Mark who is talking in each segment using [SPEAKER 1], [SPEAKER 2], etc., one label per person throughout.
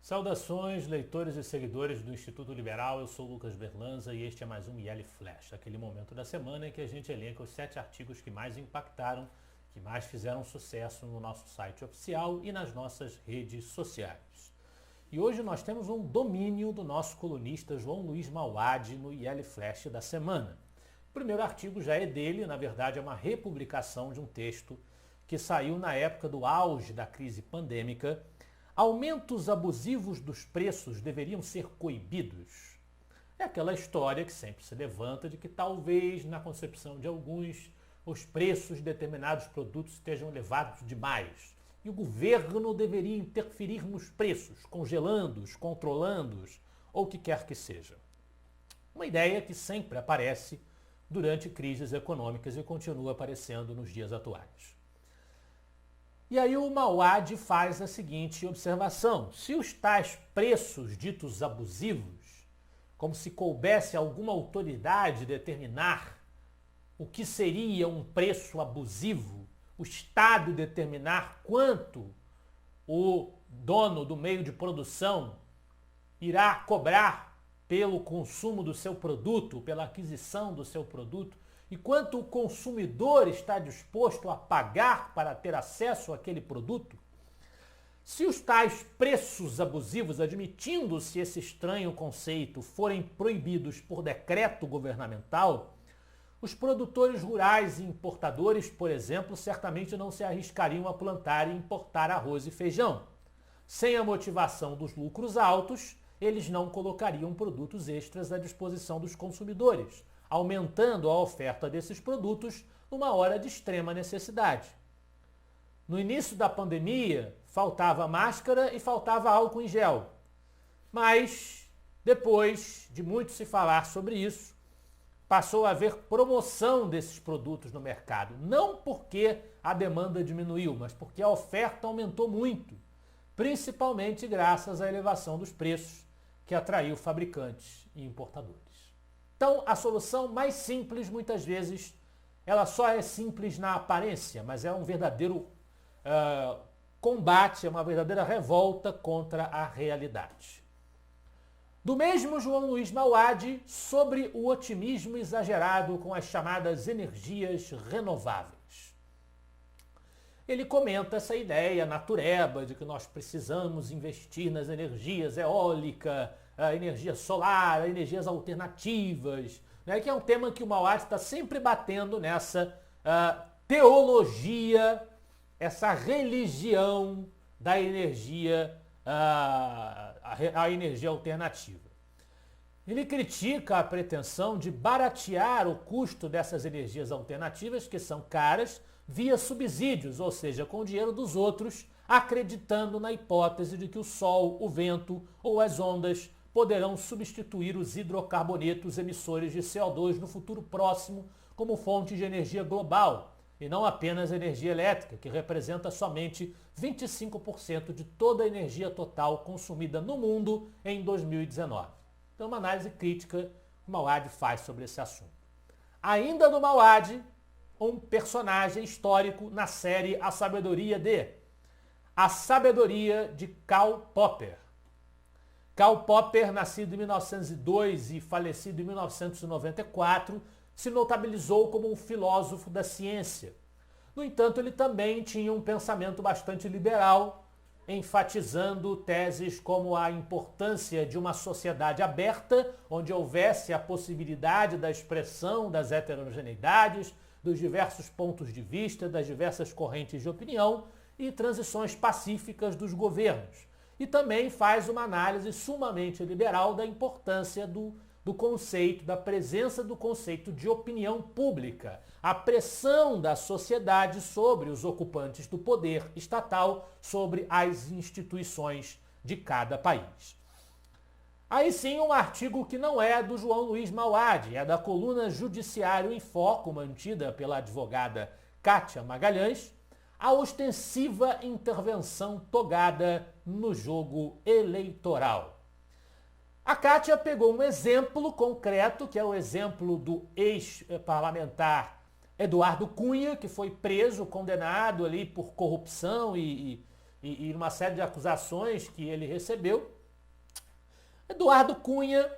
[SPEAKER 1] Saudações, leitores e seguidores do Instituto Liberal, eu sou Lucas Berlanza e este é mais um IL Flash, aquele momento da semana em que a gente elenca os 7 artigos que mais impactaram, que mais fizeram sucesso no nosso site oficial e nas nossas redes sociais. E hoje nós temos um domínio do nosso colunista João Luiz Mauad no IL Flash da semana. O primeiro artigo já é dele, na verdade é uma republicação de um texto que saiu na época do auge da crise pandêmica. Aumentos abusivos dos preços deveriam ser coibidos. É aquela história que sempre se levanta de que talvez, na concepção de alguns, os preços de determinados produtos estejam elevados demais. E o governo deveria interferir nos preços, congelando-os, controlando-os, ou o que quer que seja. Uma ideia que sempre aparece durante crises econômicas e continua aparecendo nos dias atuais. E aí o Mauad faz a seguinte observação: se os tais preços ditos abusivos, como se coubesse a alguma autoridade determinar o que seria um preço abusivo, o Estado determinar quanto o dono do meio de produção irá cobrar pelo consumo do seu produto, pela aquisição do seu produto, e quanto o consumidor está disposto a pagar para ter acesso àquele produto, se os tais preços abusivos, admitindo-se esse estranho conceito, forem proibidos por decreto governamental, os produtores rurais e importadores, por exemplo, certamente não se arriscariam a plantar e importar arroz e feijão. Sem a motivação dos lucros altos, eles não colocariam produtos extras à disposição dos consumidores, aumentando a oferta desses produtos numa hora de extrema necessidade. No início da pandemia, faltava máscara e faltava álcool em gel. Mas, depois de muito se falar sobre isso, passou a haver promoção desses produtos no mercado. Não porque a demanda diminuiu, mas porque a oferta aumentou muito, principalmente graças à elevação dos preços que atraiu fabricantes e importadores. Então, a solução mais simples, muitas vezes, ela só é simples na aparência, mas é um verdadeiro combate, é uma verdadeira revolta contra a realidade. Do mesmo João Luiz Mauad sobre o otimismo exagerado com as chamadas energias renováveis. Ele comenta essa ideia natureba de que nós precisamos investir nas energias eólica, a energia solar, energias alternativas, né, que é um tema que o Mauad está sempre batendo nessa teologia, essa religião da energia, a energia alternativa. Ele critica a pretensão de baratear o custo dessas energias alternativas, que são caras, via subsídios, ou seja, com o dinheiro dos outros, acreditando na hipótese de que o sol, o vento ou as ondas poderão substituir os hidrocarbonetos emissores de CO2 no futuro próximo como fonte de energia global, e não apenas energia elétrica, que representa somente 25% de toda a energia total consumida no mundo em 2019. Então, uma análise crítica que o Mauad faz sobre esse assunto. Ainda no Mauad, um personagem histórico na série A Sabedoria de Karl Popper. Karl Popper, nascido em 1902 e falecido em 1994, se notabilizou como um filósofo da ciência. No entanto, ele também tinha um pensamento bastante liberal, enfatizando teses como a importância de uma sociedade aberta, onde houvesse a possibilidade da expressão das heterogeneidades, dos diversos pontos de vista, das diversas correntes de opinião e transições pacíficas dos governos. E também faz uma análise sumamente liberal da importância do conceito, da presença do conceito de opinião pública, a pressão da sociedade sobre os ocupantes do poder estatal, sobre as instituições de cada país. Aí sim, um artigo que não é do João Luiz Mauad, é da coluna Judiciário em Foco, mantida pela advogada Kátia Magalhães, a ostensiva intervenção togada no jogo eleitoral. A Kátia pegou um exemplo concreto, que é o exemplo do ex-parlamentar Eduardo Cunha, que foi preso, condenado ali por corrupção e uma série de acusações que ele recebeu. Eduardo Cunha,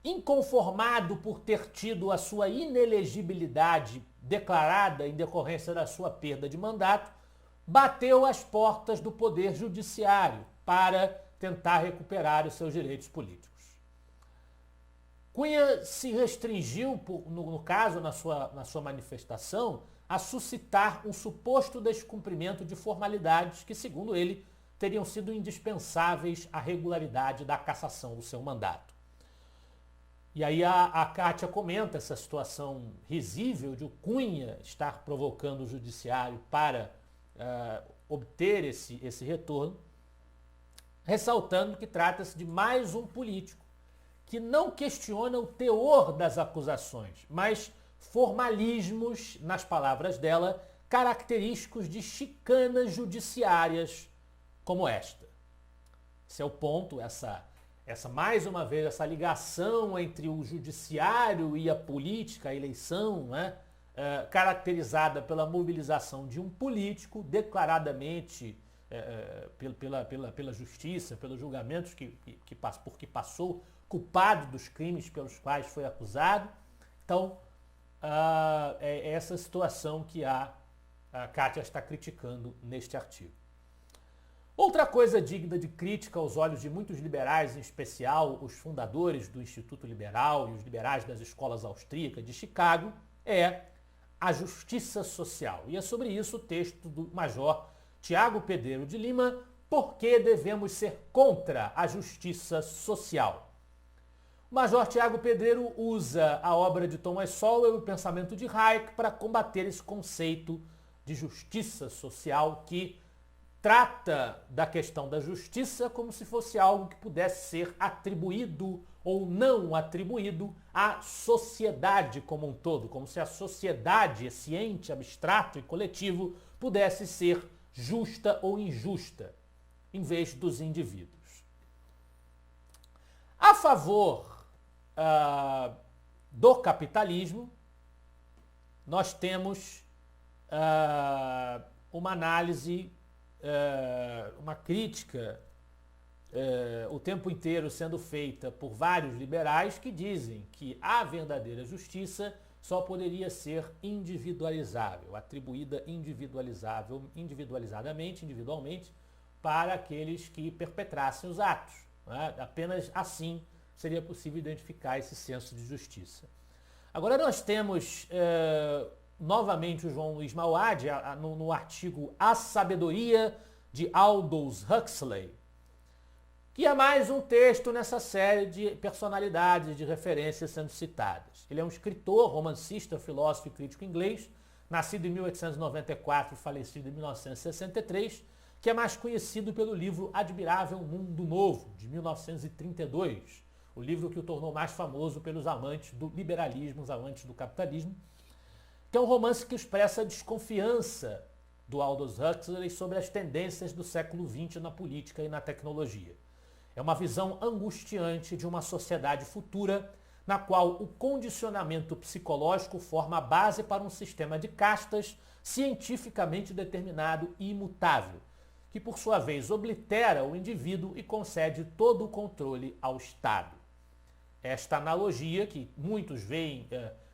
[SPEAKER 1] inconformado por ter tido a sua inelegibilidade declarada em decorrência da sua perda de mandato, bateu às portas do Poder Judiciário para tentar recuperar os seus direitos políticos. Cunha se restringiu, no caso, na sua manifestação, a suscitar um suposto descumprimento de formalidades que, segundo ele, teriam sido indispensáveis à regularidade da cassação do seu mandato. E aí a Kátia comenta essa situação risível de o Cunha estar provocando o judiciário para obter esse retorno, ressaltando que trata-se de mais um político que não questiona o teor das acusações, mas formalismos, nas palavras dela, característicos de chicanas judiciárias como esta. Esse é o ponto, mais uma vez, essa ligação entre o judiciário e a política, a eleição, né? Caracterizada pela mobilização de um político declaradamente pela justiça, pelos julgamentos por que passou, culpado dos crimes pelos quais foi acusado. Então, é essa situação que a Kátia está criticando neste artigo. Outra coisa digna de crítica aos olhos de muitos liberais, em especial os fundadores do Instituto Liberal e os liberais das escolas austríacas de Chicago, é a justiça social. E é sobre isso o texto do Major Tiago Pedreiro de Lima, Por que devemos ser contra a justiça social? O Major Tiago Pedreiro usa a obra de Thomas Sowell e o pensamento de Hayek para combater esse conceito de justiça social que trata da questão da justiça como se fosse algo que pudesse ser atribuído ou não atribuído à sociedade como um todo, como se a sociedade, esse ente abstrato e coletivo, pudesse ser justa ou injusta, em vez dos indivíduos. A favor do capitalismo, nós temos uma análise, uma crítica o tempo inteiro sendo feita por vários liberais que dizem que a verdadeira justiça só poderia ser individualizável, atribuída individualizadamente, individualmente, para aqueles que perpetrassem os atos, né? Apenas assim seria possível identificar esse senso de justiça. Agora nós temos novamente o João Luiz Mauad no artigo A Sabedoria de Aldous Huxley, que é mais um texto nessa série de personalidades de referências sendo citadas. Ele é um escritor, romancista, filósofo e crítico inglês, nascido em 1894 e falecido em 1963, que é mais conhecido pelo livro Admirável Mundo Novo, de 1932, o livro que o tornou mais famoso pelos amantes do liberalismo, os amantes do capitalismo, que é um romance que expressa a desconfiança do Aldous Huxley sobre as tendências do século XX na política e na tecnologia. É uma visão angustiante de uma sociedade futura na qual o condicionamento psicológico forma a base para um sistema de castas cientificamente determinado e imutável, que por sua vez oblitera o indivíduo e concede todo o controle ao Estado. Esta analogia, que muitos veem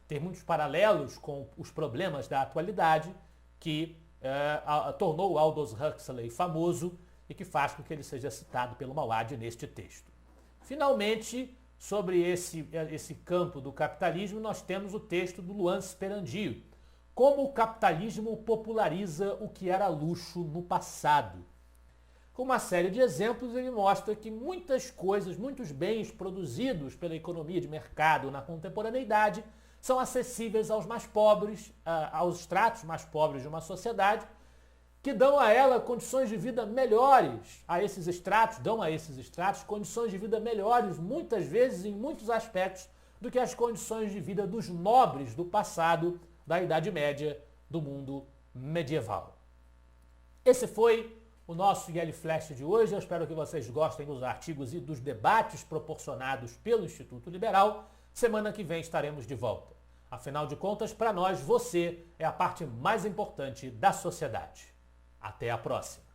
[SPEAKER 1] ter muitos paralelos com os problemas da atualidade, que tornou Aldous Huxley famoso e que faz com que ele seja citado pelo Mauad neste texto. Finalmente, sobre esse campo do capitalismo, nós temos o texto do Luan Sperandio, Como o capitalismo populariza o que era luxo no passado. Com uma série de exemplos, ele mostra que muitas coisas, muitos bens produzidos pela economia de mercado na contemporaneidade são acessíveis aos mais pobres, aos estratos mais pobres de uma sociedade, que dão a ela condições de vida melhores, dão a esses estratos condições de vida melhores, muitas vezes, em muitos aspectos, do que as condições de vida dos nobres do passado, da Idade Média, do mundo medieval. Esse foi o nosso IL Flash de hoje. Eu espero que vocês gostem dos artigos e dos debates proporcionados pelo Instituto Liberal. Semana que vem estaremos de volta. Afinal de contas, para nós, você é a parte mais importante da sociedade. Até a próxima!